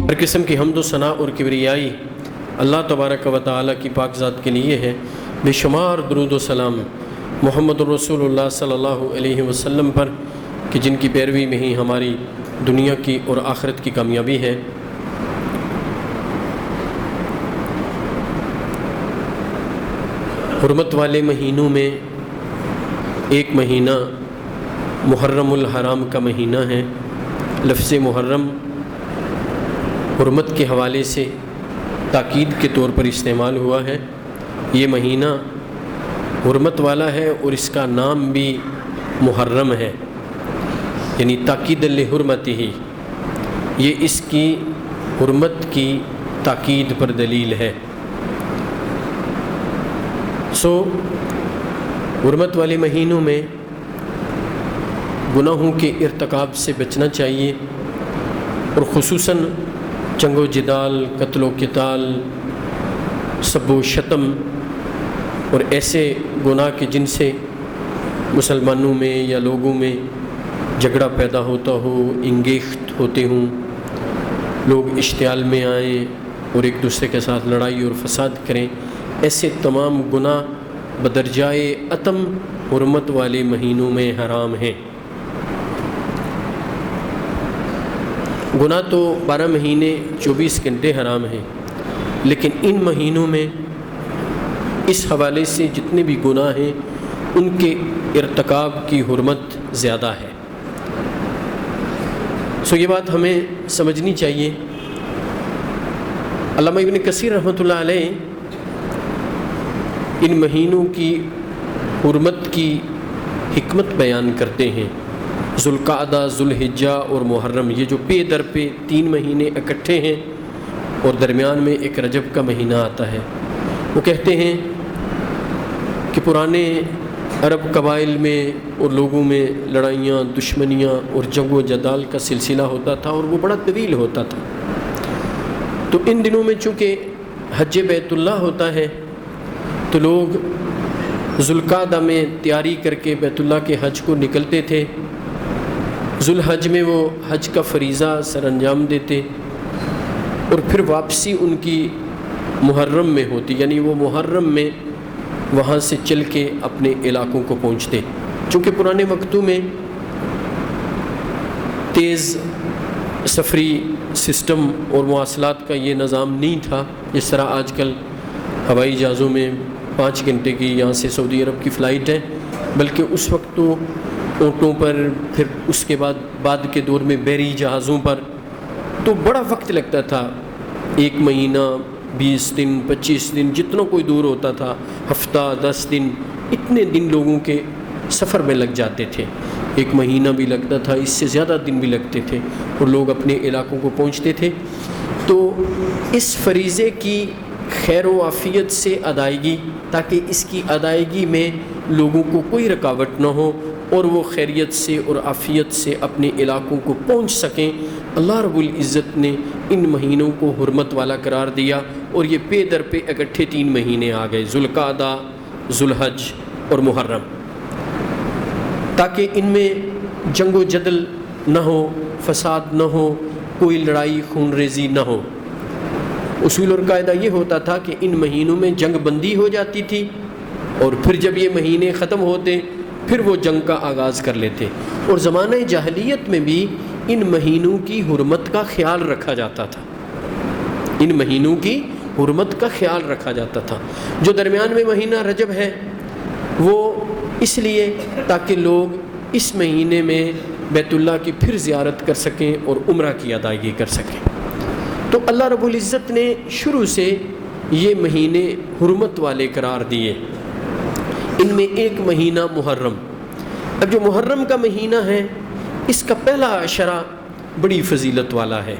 ہر قسم کی حمد و ثنا اور کبریائی اللہ تبارک و تعالیٰ کی پاک ذات کے لیے ہے۔ بے شمار درود و سلام محمد الرسول اللہ صلی اللہ علیہ وسلم پر کہ جن کی پیروی میں ہی ہماری دنیا کی اور آخرت کی کامیابی ہے۔ حرمت والے مہینوں میں ایک مہینہ محرم الحرام کا مہینہ ہے۔ لفظ محرم حرمت کے حوالے سے تاکید کے طور پر استعمال ہوا ہے۔ یہ مہینہ حرمت والا ہے اور اس کا نام بھی محرم ہے، یعنی تاکید لحرمتہ ہی، یہ اس کی حرمت کی تاکید پر دلیل ہے۔ حرمت والے مہینوں میں گناہوں کے ارتکاب سے بچنا چاہیے، اور خصوصاً جنگ و جدال، قتل و قتال، سب و شتم اور ایسے گناہ کے جن سے مسلمانوں میں یا لوگوں میں جھگڑا پیدا ہوتا ہو، انگیخت ہوتے ہوں، لوگ اشتعال میں آئیں اور ایک دوسرے کے ساتھ لڑائی اور فساد کریں، ایسے تمام گناہ بدرجائے اتم حرمت والے مہینوں میں حرام ہیں۔ گناہ تو 12 مہینے 24 گھنٹے حرام ہیں، لیکن ان مہینوں میں اس حوالے سے جتنے بھی گناہ ہیں ان کے ارتکاب کی حرمت زیادہ ہے۔ یہ بات ہمیں سمجھنی چاہیے۔ علامہ ابن کثیر رحمۃ اللہ علیہ ان مہینوں کی حرمت کی حکمت بیان کرتے ہیں۔ ذوالقعدہ، ذوالحجہ اور محرم، یہ جو پے در پہ 3 مہینے اکٹھے ہیں اور درمیان میں ایک رجب کا مہینہ آتا ہے، وہ کہتے ہیں کہ پرانے عرب قبائل میں اور لوگوں میں لڑائیاں، دشمنیاں اور جنگ و جدال کا سلسلہ ہوتا تھا اور وہ بڑا طویل ہوتا تھا۔ تو ان دنوں میں چونکہ حج بیت اللہ ہوتا ہے تو لوگ ذوالقعدہ میں تیاری کر کے بیت اللہ کے حج کو نکلتے تھے، ذوالحج میں وہ حج کا فریضہ سر انجام دیتے، اور پھر واپسی ان کی محرم میں ہوتی، یعنی وہ محرم میں وہاں سے چل کے اپنے علاقوں کو پہنچتے۔ چونکہ پرانے وقتوں میں تیز سفری سسٹم اور مواصلات کا یہ نظام نہیں تھا، جس طرح آج کل ہوائی جہازوں میں 5 گھنٹے کی یہاں سے سعودی عرب کی فلائٹ ہے، بلکہ اس وقت تو اونٹوں پر، پھر اس کے بعد کے دور میں بحری جہازوں پر، تو بڑا وقت لگتا تھا، 1 مہینہ، 20 دن، 25 دن، جتنا کوئی دور ہوتا تھا، ہفتہ، 10 دن، اتنے دن لوگوں کے سفر میں لگ جاتے تھے۔ 1 مہینہ بھی لگتا تھا، اس سے زیادہ دن بھی لگتے تھے، اور لوگ اپنے علاقوں کو پہنچتے تھے۔ تو اس فریضے کی خیر و عافیت سے ادائیگی، تاکہ اس کی ادائیگی میں لوگوں کو کوئی رکاوٹ نہ ہو اور وہ خیریت سے اور عافیت سے اپنے علاقوں کو پہنچ سکیں، اللہ رب العزت نے ان مہینوں کو حرمت والا قرار دیا، اور یہ پے در پہ اکٹھے 3 مہینے آ گئے، ذوالقعدہ، ذوالحج اور محرم، تاکہ ان میں جنگ و جدل نہ ہو، فساد نہ ہو، کوئی لڑائی خون ریزی نہ ہو۔ اصول اور قاعدہ یہ ہوتا تھا کہ ان مہینوں میں جنگ بندی ہو جاتی تھی، اور پھر جب یہ مہینے ختم ہوتے پھر وہ جنگ کا آغاز کر لیتے، اور زمانہ جاہلیت میں بھی ان مہینوں کی حرمت کا خیال رکھا جاتا تھا، ان مہینوں کی حرمت کا خیال رکھا جاتا تھا۔ جو درمیان میں مہینہ رجب ہے وہ اس لیے تاکہ لوگ اس مہینے میں بیت اللہ کی پھر زیارت کر سکیں اور عمرہ کی ادائیگی کر سکیں۔ تو اللہ رب العزت نے شروع سے یہ مہینے حرمت والے قرار دیے، ان میں ایک مہینہ محرم۔ اب جو محرم کا مہینہ ہے اس کا پہلا عشرہ بڑی فضیلت والا ہے،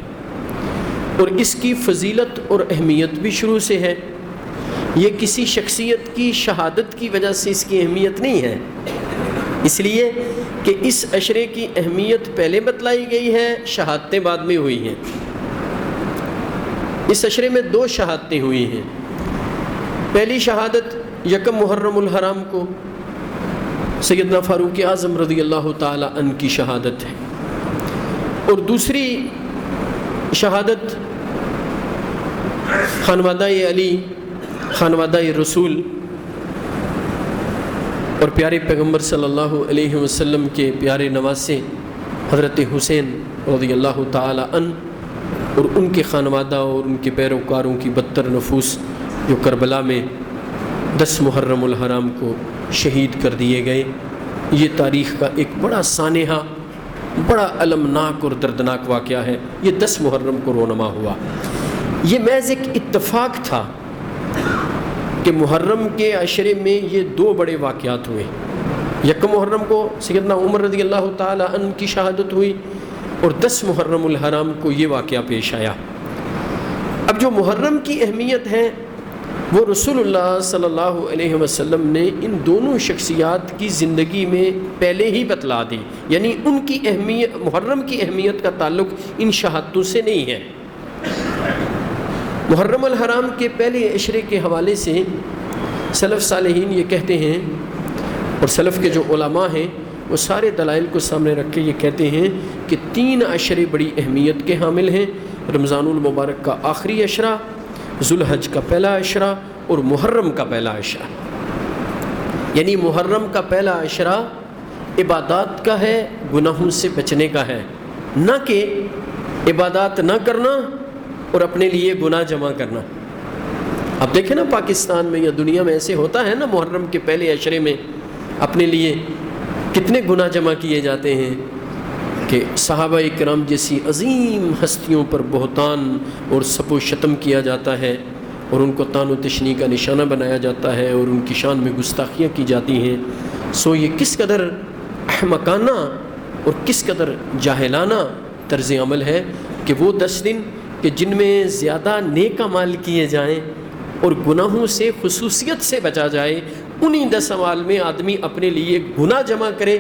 اور اس کی فضیلت اور اہمیت بھی شروع سے ہے۔ یہ کسی شخصیت کی شہادت کی وجہ سے اس کی اہمیت نہیں ہے، اس لیے کہ اس عشرے کی اہمیت پہلے بتلائی گئی ہے، شہادتیں بعد میں ہوئی ہیں۔ اس عشرے میں 2 شہادتیں ہوئی ہیں۔ پہلی شہادت 1 محرم الحرام کو سیدنا فاروق اعظم رضی اللہ تعالی عنہ کی شہادت ہے، اور دوسری شہادت خانوادہ علی، خانوادہ رسول اور پیارے پیغمبر صلی اللہ علیہ وسلم کے پیارے نواسے حضرت حسین رضی اللہ تعالی عنہ اور ان کے خانوادہ اور ان کے پیروکاروں کی بدتر نفوس جو کربلا میں 10 محرم الحرام کو شہید کر دیے گئے، یہ تاریخ کا ایک بڑا سانحہ، بڑا المناک اور دردناک واقعہ ہے۔ یہ 10 محرم کو رونما ہوا۔ یہ محض ایک اتفاق تھا کہ محرم کے عشرے میں یہ 2 بڑے واقعات ہوئے۔ یکم محرم کو سیدنا عمر رضی اللہ تعالی عنہ کی شہادت ہوئی اور 10 محرم الحرام کو یہ واقعہ پیش آیا۔ اب جو محرم کی اہمیت ہے وہ رسول اللہ صلی اللہ علیہ وسلم نے ان دونوں شخصیات کی زندگی میں پہلے ہی بتلا دی، یعنی ان کی اہمیت، محرم کی اہمیت کا تعلق ان شہادتوں سے نہیں ہے۔ محرم الحرام کے پہلے عشرے کے حوالے سے سلف صالحین یہ کہتے ہیں، اور سلف کے جو علماء ہیں وہ سارے دلائل کو سامنے رکھ کے یہ کہتے ہیں کہ 3 عشرے بڑی اہمیت کے حامل ہیں: رمضان المبارک کا آخری عشرہ، ذوالحج کا پہلا عشرہ اور محرم کا پہلا عشرہ۔ یعنی محرم کا پہلا عشرہ عبادات کا ہے، گناہوں سے بچنے کا ہے، نہ کہ عبادات نہ کرنا اور اپنے لیے گناہ جمع کرنا۔ اب دیکھیں نا پاکستان میں یا دنیا میں ایسے ہوتا ہے نا، محرم کے پہلے عشرے میں اپنے لیے کتنے گناہ جمع کیے جاتے ہیں کہ صحابہ کرام جیسی عظیم ہستیوں پر بہتان اور سب و شتم کیا جاتا ہے اور ان کو طعن و تشنیع کا نشانہ بنایا جاتا ہے اور ان کی شان میں گستاخیاں کی جاتی ہیں۔ سو یہ کس قدر احمقانہ اور کس قدر جاہلانہ طرز عمل ہے کہ وہ 10 دن کہ جن میں زیادہ نیک اعمال کیے جائیں اور گناہوں سے خصوصیت سے بچا جائے، انہی 10 اعمال میں آدمی اپنے لیے گناہ جمع کرے،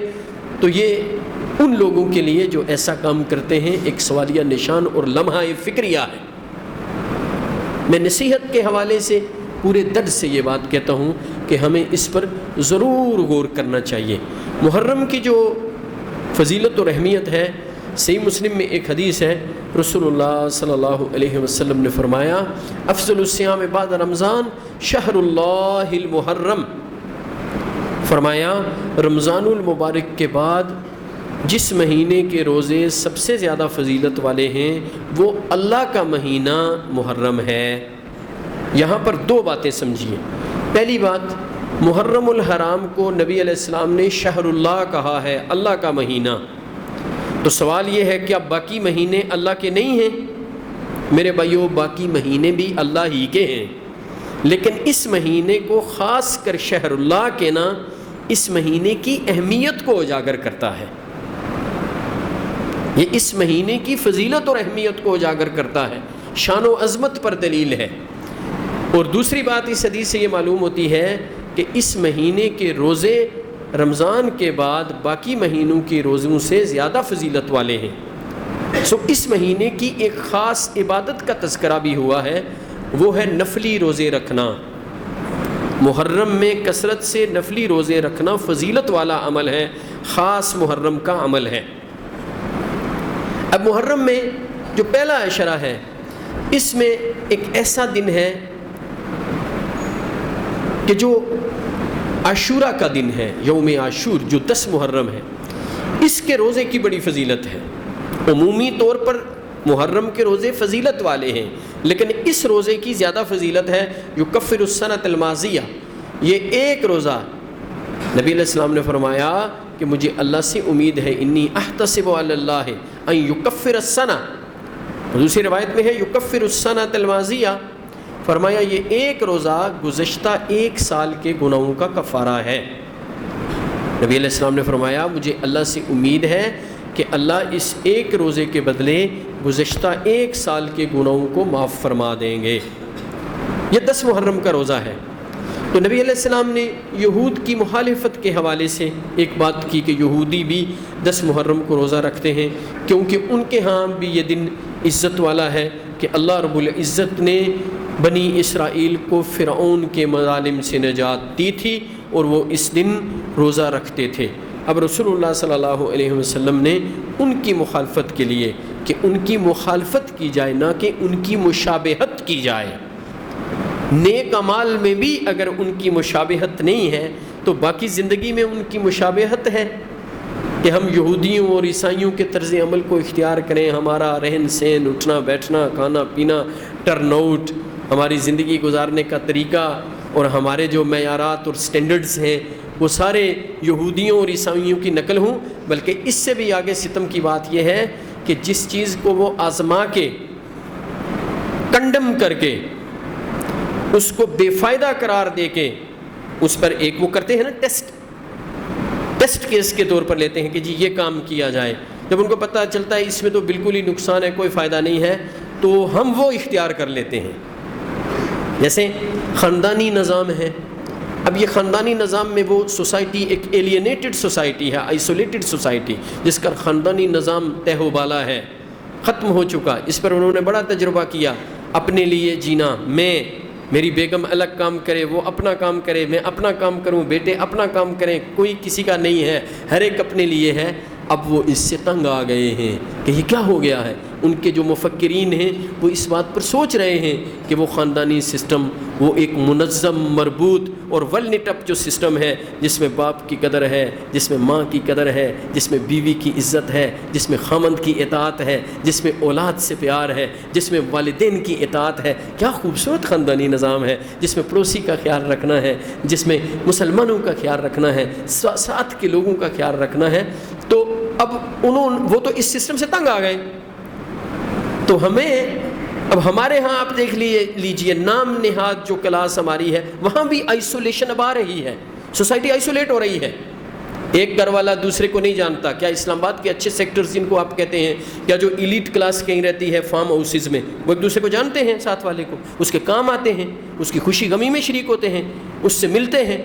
تو یہ ان لوگوں کے لیے جو ایسا کام کرتے ہیں ایک سوالیہ نشان اور لمحہ فکریہ ہے۔ میں نصیحت کے حوالے سے پورے درد سے یہ بات کہتا ہوں کہ ہمیں اس پر ضرور غور کرنا چاہیے۔ محرم کی جو فضیلت اور اہمیت ہے، صحیح مسلم میں ایک حدیث ہے، رسول اللہ صلی اللہ علیہ وسلم نے فرمایا، افضل الصیام بعد رمضان شہر اللہ المحرم۔ فرمایا رمضان المبارک کے بعد جس مہینے کے روزے سب سے زیادہ فضیلت والے ہیں وہ اللہ کا مہینہ محرم ہے۔ یہاں پر 2 باتیں سمجھیے۔ پہلی بات، محرم الحرام کو نبی علیہ السلام نے شہر اللہ کہا ہے، اللہ کا مہینہ۔ تو سوال یہ ہے کہ اب باقی مہینے اللہ کے نہیں ہیں؟ میرے بھائیو، باقی مہینے بھی اللہ ہی کے ہیں، لیکن اس مہینے کو خاص کر شہر اللہ کہنا اس مہینے کی اہمیت کو اجاگر کرتا ہے۔ یہ اس مہینے کی فضیلت اور اہمیت کو اجاگر کرتا ہے، شان و عظمت پر دلیل ہے۔ اور دوسری بات اس حدیث سے یہ معلوم ہوتی ہے کہ اس مہینے کے روزے رمضان کے بعد باقی مہینوں کے روزوں سے زیادہ فضیلت والے ہیں۔ سو اس مہینے کی ایک خاص عبادت کا تذکرہ بھی ہوا ہے، وہ ہے نفلی روزے رکھنا۔ محرم میں کثرت سے نفلی روزے رکھنا فضیلت والا عمل ہے، خاص محرم کا عمل ہے۔ اب محرم میں جو پہلا عشرہ ہے، اس میں ایک ایسا دن ہے کہ جو عاشورہ کا دن ہے، یوم عاشور، جو 10 محرم ہے، اس کے روزے کی بڑی فضیلت ہے۔ عمومی طور پر محرم کے روزے فضیلت والے ہیں، لیکن اس روزے کی زیادہ فضیلت ہے یکفر السنۃ الماضیہ۔ یہ ایک روزہ نبی علیہ السلام نے فرمایا کہ مجھے اللہ سے امید ہے، انی احتسب علی اللہ ان یکفر السنہ، دوسری روایت میں ہے یکفر السنۃ الماضیہ۔ فرمایا یہ ایک روزہ گزشتہ 1 سال کے گناہوں کا کفارہ ہے۔ نبی علیہ السلام نے فرمایا مجھے اللہ سے امید ہے کہ اللہ اس ایک روزے کے بدلے گزشتہ 1 سال کے گناہوں کو معاف فرما دیں گے۔ یہ 10 محرم کا روزہ ہے۔ تو نبی علیہ السلام نے یہود کی مخالفت کے حوالے سے ایک بات کی کہ یہودی بھی 10 محرم کو روزہ رکھتے ہیں، کیونکہ ان کے ہاں بھی یہ دن عزت والا ہے کہ اللہ رب العزت نے بنی اسرائیل کو فرعون کے مظالم سے نجات دی تھی اور وہ اس دن روزہ رکھتے تھے۔ اب رسول اللہ صلی اللہ علیہ وسلم نے ان کی مخالفت کے لیے کہ ان کی مخالفت کی جائے نہ کہ ان کی مشابہت کی جائے، نیک اعمال میں بھی اگر ان کی مشابہت نہیں ہے تو باقی زندگی میں ان کی مشابہت ہے کہ ہم یہودیوں اور عیسائیوں کے طرز عمل کو اختیار کریں، ہمارا رہن سہن، اٹھنا بیٹھنا، کھانا پینا، ٹرن آؤٹ، ہماری زندگی گزارنے کا طریقہ اور ہمارے جو معیارات اور سٹینڈرڈز ہیں وہ سارے یہودیوں اور عیسائیوں کی نقل ہوں۔ بلکہ اس سے بھی آگے ستم کی بات یہ ہے کہ جس چیز کو وہ آزما کے کنڈم کر کے اس کو بے فائدہ قرار دے کے اس پر ایک وہ کرتے ہیں نا ٹیسٹ کیس کے طور پر لیتے ہیں کہ جی یہ کام کیا جائے، جب ان کو پتہ چلتا ہے اس میں تو بالکل ہی نقصان ہے، کوئی فائدہ نہیں ہے، تو ہم وہ اختیار کر لیتے ہیں۔ جیسے خاندانی نظام ہے، اب یہ خاندانی نظام میں وہ سوسائٹی ایک ایلینیٹڈ سوسائٹی ہے، آئسولیٹڈ سوسائٹی، جس کا خاندانی نظام تہ و بالا ہے، ختم ہو چکا۔ اس پر انہوں نے بڑا تجربہ کیا، اپنے لیے جینا، میری بیگم الگ کام کرے، وہ اپنا کام کرے، میں اپنا کام کروں، بیٹے اپنا کام کریں، کوئی کسی کا نہیں ہے، ہر ایک اپنے لیے ہے۔ اب وہ اس سے تنگ آ گئے ہیں کہ یہ کیا ہو گیا ہے۔ ان کے جو مفکرین ہیں وہ اس بات پر سوچ رہے ہیں کہ وہ خاندانی سسٹم، وہ ایک منظم، مربوط اور ویل نٹ اپ جو سسٹم ہے، جس میں باپ کی قدر ہے، جس میں ماں کی قدر ہے، جس میں بیوی کی عزت ہے، جس میں خامند کی اطاعت ہے، جس میں اولاد سے پیار ہے، جس میں والدین کی اطاعت ہے، کیا خوبصورت خاندانی نظام ہے، جس میں پڑوسی کا خیال رکھنا ہے، جس میں مسلمانوں کا خیال رکھنا ہے، ساتھ کے لوگوں کا خیال رکھنا ہے۔ تو اب وہ تو اس سسٹم سے تنگ آ گئے، تو اب ہمارے ہاں آپ دیکھ لیجئے نام نہاد جو کلاس ہماری ہے وہاں بھی آئسولیشن اب آ رہی ہے، سوسائٹی آئسولیٹ ہو رہی ہے، ایک گھر والا دوسرے کو نہیں جانتا۔ کیا اسلام آباد کے اچھے سیکٹرز جن کو آپ کہتے ہیں، کیا جو ایلیٹ کلاس کہیں رہتی ہے فارم ہاؤسز میں، وہ ایک دوسرے کو جانتے ہیں، ساتھ والے کو، اس کے کام آتے ہیں، اس کی خوشی غمی میں شریک ہوتے ہیں، اس سے ملتے ہیں۔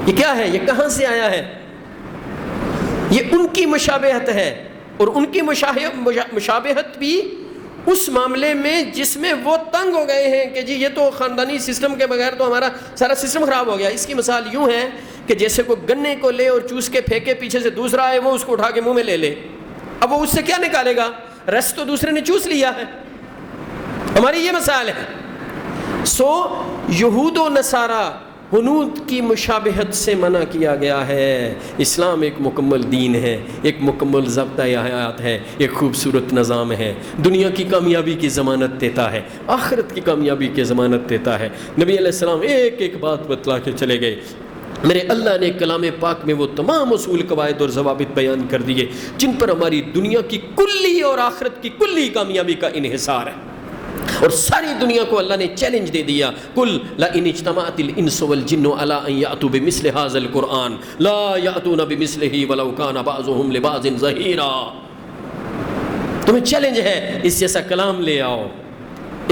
یہ کیا ہے؟ یہ کہاں سے آیا ہے؟ یہ ان کی مشابہت ہے، اور ان کی مشابہت بھی اس معاملے میں جس میں وہ تنگ ہو گئے ہیں کہ جی یہ تو خاندانی سسٹم کے بغیر تو ہمارا سارا سسٹم خراب ہو گیا۔ اس کی مثال یوں ہے کہ جیسے کوئی گنے کو لے اور چوس کے پھینکے، پیچھے سے دوسرا آئے وہ اس کو اٹھا کے منہ میں لے لے، اب وہ اس سے کیا نکالے گا؟ رس تو دوسرے نے چوس لیا ہے۔ ہماری یہ مثال ہے۔ سو یہود و نصارہ ہنود کی مشابہت سے منع کیا گیا ہے۔ اسلام ایک مکمل دین ہے، ایک مکمل ضابطۂ حیات ہے، ایک خوبصورت نظام ہے، دنیا کی کامیابی کی ضمانت دیتا ہے، آخرت کی کامیابی کی ضمانت دیتا ہے۔ نبی علیہ السلام ایک ایک بات بتلا کے چلے گئے۔ میرے اللہ نے کلام پاک میں وہ تمام اصول، قواعد اور ضوابط بیان کر دیے جن پر ہماری دنیا کی کلی اور آخرت کی کلی کامیابی کا انحصار ہے، اور ساری دنیا کو اللہ نے چیلنج دے دیا، قل لئن اجتمعت الانس والجن علی ان یأتوا بمثل هذا القرآن لا یأتون بمثلہ ولو کان بعضهم لبعض ظہیرا۔ تمہیں چیلنج ہے، اس جیسا کلام لے آؤ،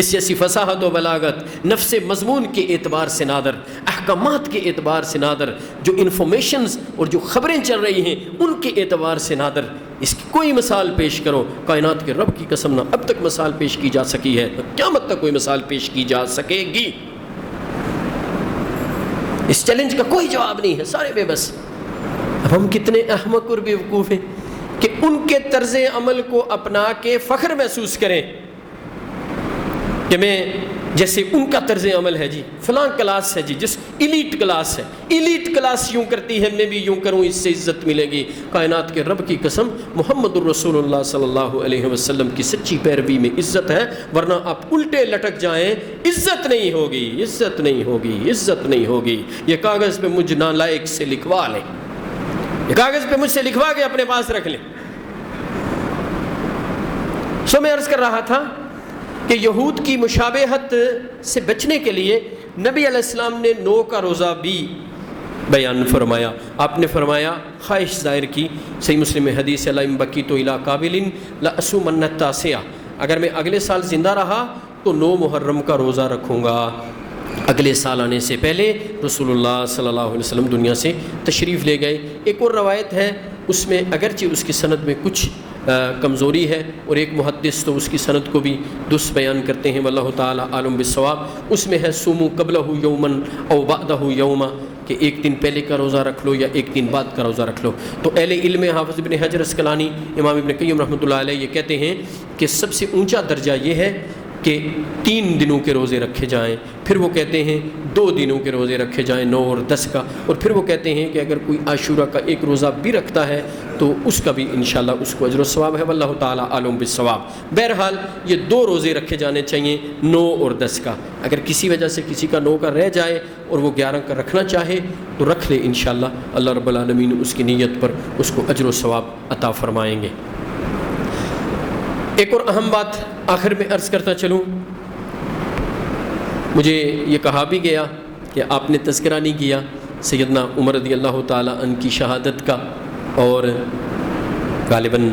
اس جیسی فصاحت و بلاغت، نفس مضمون کے اعتبار سے نادر، احکامات کے اعتبار سے نادر، جو انفارمیشنز اور جو خبریں چل رہی ہیں ان کے اعتبار سے نادر، اس کی کوئی مثال پیش کرو۔ کائنات کے رب کی قسم نہ اب تک مثال پیش کی جا سکی ہے، قیامت تک کوئی مثال پیش کی جا سکے گی۔ اس چیلنج کا کوئی جواب نہیں ہے، سارے بے بس۔ اب ہم کتنے احمق اور بیوقوف ہیں کہ ان کے طرز عمل کو اپنا کے فخر محسوس کریں کہ میں جیسے ان کا طرز عمل ہے، جی فلاں کلاس ہے، جی جس ایلیٹ کلاس ہے، ایلیٹ کلاس یوں کرتی ہے، میں بھی یوں کروں، اس سے عزت ملے گی۔ کائنات کے رب کی قسم، محمد الرسول اللہ صلی اللہ علیہ وسلم کی سچی پیروی میں عزت ہے، ورنہ آپ الٹے لٹک جائیں عزت نہیں ہوگی، عزت نہیں ہوگی، عزت نہیں ہوگی۔ یہ کاغذ پہ مجھ نالائق سے لکھوا لیں، یہ کاغذ پہ مجھ سے لکھوا کے اپنے پاس رکھ لیں۔ سو میں عرض کر رہا تھا کہ یہود کی مشابہت سے بچنے کے لیے نبی علیہ السلام نے 9 کا روزہ بھی بیان فرمایا۔ آپ نے فرمایا خواہش ظاہر کی، صحیح مسلم میں حدیث لئن بقیت الی قابل لأصومن التاسع، اگر میں اگلے سال زندہ رہا تو 9 محرم کا روزہ رکھوں گا۔ اگلے سال آنے سے پہلے رسول اللہ صلی اللہ علیہ وسلم دنیا سے تشریف لے گئے۔ ایک اور روایت ہے، اس میں اگرچہ اس کی سند میں کچھ کمزوری ہے، اور ایک محدث تو اس کی سند کو بھی درست بیان کرتے ہیں، واللہ تعالی عالم بالصواب۔ اس میں ہے سومو قبلہ یوما او بعدہ یوما، کہ ایک دن پہلے کا روزہ رکھ لو یا ایک دن بعد کا روزہ رکھ لو۔ تو اہل علم حافظ ابن حجر عسقلانی، امام ابن قیم رحمۃ اللہ علیہ یہ کہتے ہیں کہ سب سے اونچا درجہ یہ ہے کہ 3 دنوں کے روزے رکھے جائیں، پھر وہ کہتے ہیں 2 دنوں کے روزے رکھے جائیں 9 اور 10 کا، اور پھر وہ کہتے ہیں کہ اگر کوئی عاشورہ کا ایک روزہ بھی رکھتا ہے تو اس کا بھی انشاءاللہ اس کو اجر و ثواب ہے، واللہ تعالیٰ عالم بالصواب۔ بہرحال یہ 2 روزے رکھے جانے چاہیے 9 اور 10 کا، اگر کسی وجہ سے کسی کا 9 کا رہ جائے اور وہ 11 کا رکھنا چاہے تو رکھ لے، انشاءاللہ اللہ رب العالمین اس کی نیت پر اس کو اجر و ثواب عطا فرمائیں گے۔ ایک اور اہم بات آخر میں عرض کرتا چلوں، مجھے یہ کہا بھی گیا کہ آپ نے تذکرہ نہیں کیا سیدنا عمر رضی اللہ تعالیٰ عنہ کی شہادت کا اور غالباً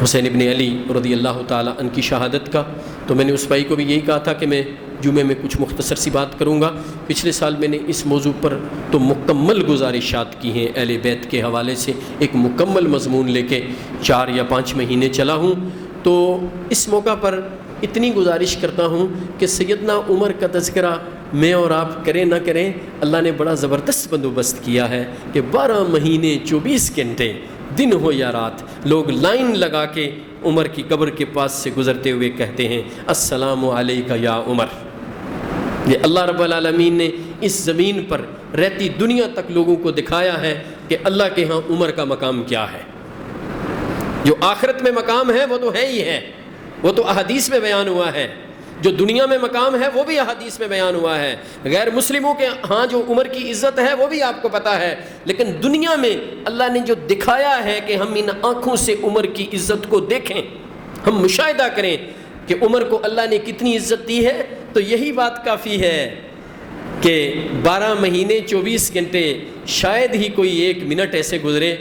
حسین ابن علی رضی اللہ تعالیٰ عنہ کی شہادت کا، تو میں نے اس بھائی کو بھی یہی کہا تھا کہ میں جمعے میں کچھ مختصر سی بات کروں گا۔ پچھلے سال میں نے اس موضوع پر تو مکمل گزارشات کی ہیں، اہل بیت کے حوالے سے ایک مکمل مضمون لے کے 4 یا 5 مہینے چلا ہوں، تو اس موقع پر اتنی گزارش کرتا ہوں کہ سیدنا عمر کا تذکرہ میں اور آپ کریں نہ کریں، اللہ نے بڑا زبردست بندوبست کیا ہے کہ 12 مہینے 24 گھنٹے دن ہو یا رات لوگ لائن لگا کے عمر کی قبر کے پاس سے گزرتے ہوئے کہتے ہیں السلام علیکہ یا عمر۔ یہ اللہ رب العالمین نے اس زمین پر رہتی دنیا تک لوگوں کو دکھایا ہے کہ اللہ کے ہاں عمر کا مقام کیا ہے۔ جو آخرت میں مقام ہے وہ تو ہے ہی ہے، وہ تو احادیث میں بیان ہوا ہے، جو دنیا میں مقام ہے وہ بھی احادیث میں بیان ہوا ہے، غیر مسلموں کے ہاں جو عمر کی عزت ہے وہ بھی آپ کو پتہ ہے، لیکن دنیا میں اللہ نے جو دکھایا ہے کہ ہم ان آنکھوں سے عمر کی عزت کو دیکھیں، ہم مشاہدہ کریں کہ عمر کو اللہ نے کتنی عزت دی ہے، تو یہی بات کافی ہے کہ 12 مہینے 24 گھنٹے شاید ہی کوئی 1 منٹ ایسے گزرے۔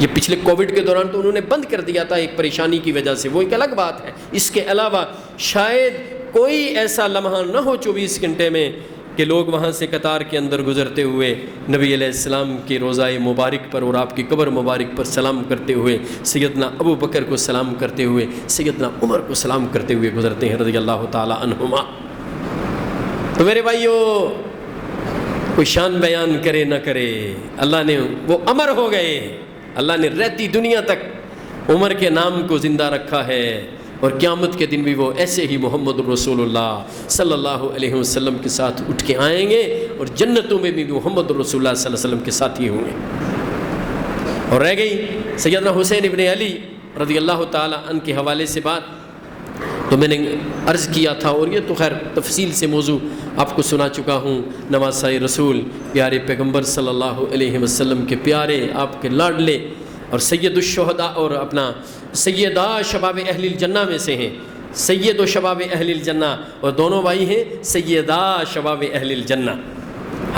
یہ پچھلے کووڈ کے دوران تو انہوں نے بند کر دیا تھا ایک پریشانی کی وجہ سے، وہ ایک الگ بات ہے، اس کے علاوہ شاید کوئی ایسا لمحہ نہ ہو 24 گھنٹے میں کہ لوگ وہاں سے قطار کے اندر گزرتے ہوئے نبی علیہ السلام کے روضہ مبارک پر اور آپ کی قبر مبارک پر سلام کرتے ہوئے، سیدنا ابو بکر کو سلام کرتے ہوئے، سیدنا عمر کو سلام کرتے ہوئے گزرتے ہیں رضی اللہ تعالی عنہما۔ تو میرے بھائیو، کوئی شان بیان کرے نہ کرے، اللہ نے وہ امر ہو گئے، اللہ نے رہتی دنیا تک عمر کے نام کو زندہ رکھا ہے، اور قیامت کے دن بھی وہ ایسے ہی محمد رسول اللہ صلی اللہ علیہ وسلم کے ساتھ اٹھ کے آئیں گے، اور جنتوں میں بھی محمد رسول اللہ صلی اللہ علیہ وسلم کے ساتھ ہی ہوں گے۔ اور رہ گئی سیدنا حسین ابن علی رضی اللہ تعالی عنہ کے حوالے سے بات، تو میں نے عرض کیا تھا، اور یہ تو خیر تفصیل سے موضوع آپ کو سنا چکا ہوں، نواسۂ رسول پیارے پیغمبر صلی اللہ علیہ وسلم کے پیارے، آپ کے لاڈلے، اور سید الشہداء اور اپنا سیدہ شباب اہل الجنہ میں سے ہیں، سید و شباب اہل الجنہ، اور دونوں بھائی ہیں سیدہ شباب اہل الجنہ،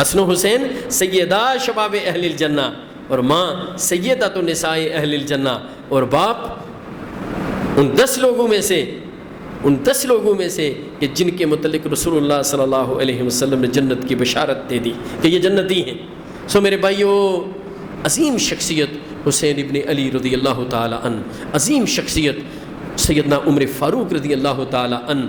حسن و حسین سیدہ شباب اہل الجنہ، اور ماں سیدۃ النساء اہل الجنہ، اور باپ ان 10 لوگوں میں سے کہ جن کے متعلق رسول اللہ صلی اللہ علیہ وسلم نے جنت کی بشارت دے دی کہ یہ جنتی ہیں۔ سو میرے بھائیو، عظیم شخصیت حسین ابن علی رضی اللہ تعالی عنہ، عظیم شخصیت سیدنا عمر فاروق رضی اللہ تعالی عنہ،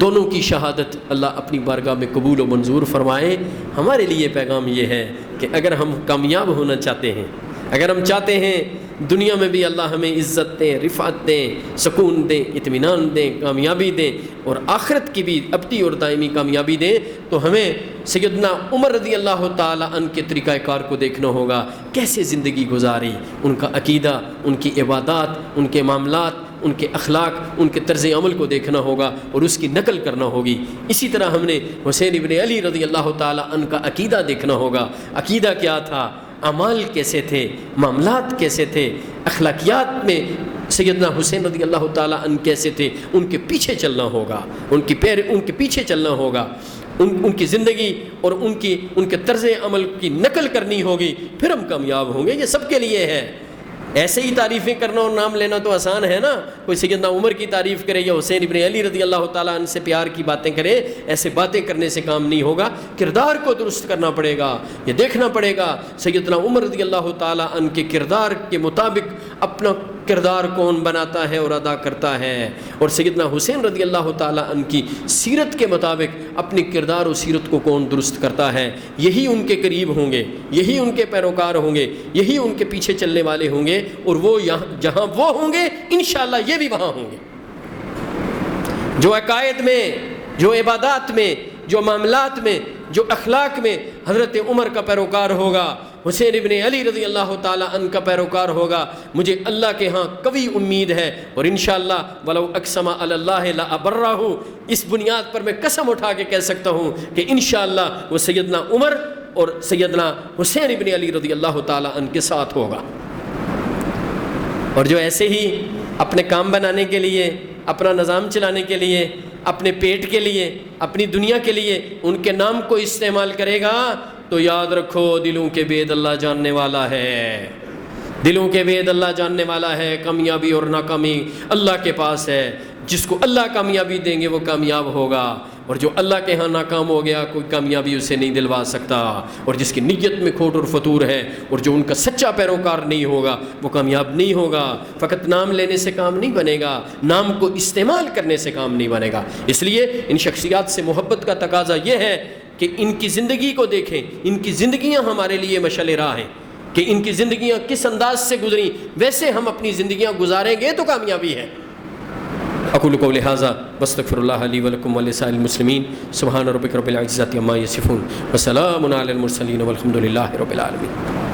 دونوں کی شہادت اللہ اپنی بارگاہ میں قبول و منظور فرمائے۔ ہمارے لیے پیغام یہ ہے کہ اگر ہم کامیاب ہونا چاہتے ہیں، اگر ہم چاہتے ہیں دنیا میں بھی اللہ ہمیں عزت دیں، رفعت دیں، سکون دیں، اطمینان دیں، کامیابی دیں، اور آخرت کی بھی ابدی اور دائمی کامیابی دیں، تو ہمیں سیدنا عمر رضی اللہ تعالی عنہ کے طریقہ کار کو دیکھنا ہوگا، کیسے زندگی گزاری، ان کا عقیدہ، ان کی عبادات، ان کے معاملات، ان کے اخلاق، ان کے طرز عمل کو دیکھنا ہوگا اور اس کی نقل کرنا ہوگی۔ اسی طرح ہم نے حسین ابن علی رضی اللہ تعالی عنہ کا عقیدہ دیکھنا ہوگا، عقیدہ کیا تھا، اعمال کیسے تھے، معاملات کیسے تھے، اخلاقیات میں سیدنا حسین رضی اللہ تعالی عنہ کیسے تھے، ان کے پیچھے چلنا ہوگا، ان کے پیچھے چلنا ہوگا، ان کی زندگی اور ان کے طرز عمل کی نقل کرنی ہوگی، پھر ہم کامیاب ہوں گے۔ یہ سب کے لیے ہے، ایسے ہی تعریفیں کرنا اور نام لینا تو آسان ہے نا، کوئی سیدنا عمر کی تعریف کرے یا حسین ابن علی رضی اللہ تعالیٰ عنہ سے پیار کی باتیں کرے، ایسے باتیں کرنے سے کام نہیں ہوگا، کردار کو درست کرنا پڑے گا، یہ دیکھنا پڑے گا سیدنا عمر رضی اللہ تعالیٰ عنہ کے کردار کے مطابق اپنا کردار کون بناتا ہے اور ادا کرتا ہے، اور سیدنا حسین رضی اللہ تعالیٰ عنہ کی سیرت کے مطابق اپنے کردار و سیرت کو کون درست کرتا ہے، یہی ان کے قریب ہوں گے، یہی ان کے پیروکار ہوں گے، یہی ان کے پیچھے چلنے والے ہوں گے، اور وہ جہاں وہ ہوں گے انشاءاللہ یہ بھی وہاں ہوں گے۔ جو عقائد میں، جو عبادات میں، جو معاملات میں، جو اخلاق میں حضرت عمر کا پیروکار ہوگا، حسین ابن علی رضی اللہ تعالیٰ عنہ کا پیروکار ہوگا، مجھے اللہ کے ہاں قوی امید ہے، اور انشاءاللہ ولو اقسم علی اللہ لابرہ، اس بنیاد پر میں قسم اٹھا کے کہہ سکتا ہوں کہ انشاءاللہ وہ سیدنا عمر اور سیدنا حسین ابن علی رضی اللہ تعالیٰ عنہ کے ساتھ ہوگا۔ اور جو ایسے ہی اپنے کام بنانے کے لیے، اپنا نظام چلانے کے لیے، اپنے پیٹ کے لیے، اپنی دنیا کے لیے ان کے نام کو استعمال کرے گا، تو یاد رکھو دلوں کے بید اللہ جاننے والا ہے، دلوں کے بید اللہ جاننے والا ہے۔ کامیابی اور ناکامی اللہ کے پاس ہے، جس کو اللہ کامیابی دیں گے وہ کامیاب ہوگا، اور جو اللہ کے ہاں ناکام ہو گیا کوئی کامیابی اسے نہیں دلوا سکتا، اور جس کی نیت میں کھوٹ اور فتور ہے اور جو ان کا سچا پیروکار نہیں ہوگا وہ کامیاب نہیں ہوگا۔ فقط نام لینے سے کام نہیں بنے گا، نام کو استعمال کرنے سے کام نہیں بنے گا۔ اس لیے ان شخصیات سے محبت کا تقاضا یہ ہے کہ ان کی زندگی کو دیکھیں، ان کی زندگیاں ہمارے لیے مشعل راہ ہیں کہ ان کی زندگیاں کس انداز سے گزریں، ویسے ہم اپنی زندگیاں گزاریں گے تو کامیابی ہے۔ اقول قولی ھذا واستغفر اللہ لی ولکم ولسائر المسلمین، سبحان ربک رب العزۃ عما یصفون وسلام علی المرسلین والحمد للہ رب العالمین۔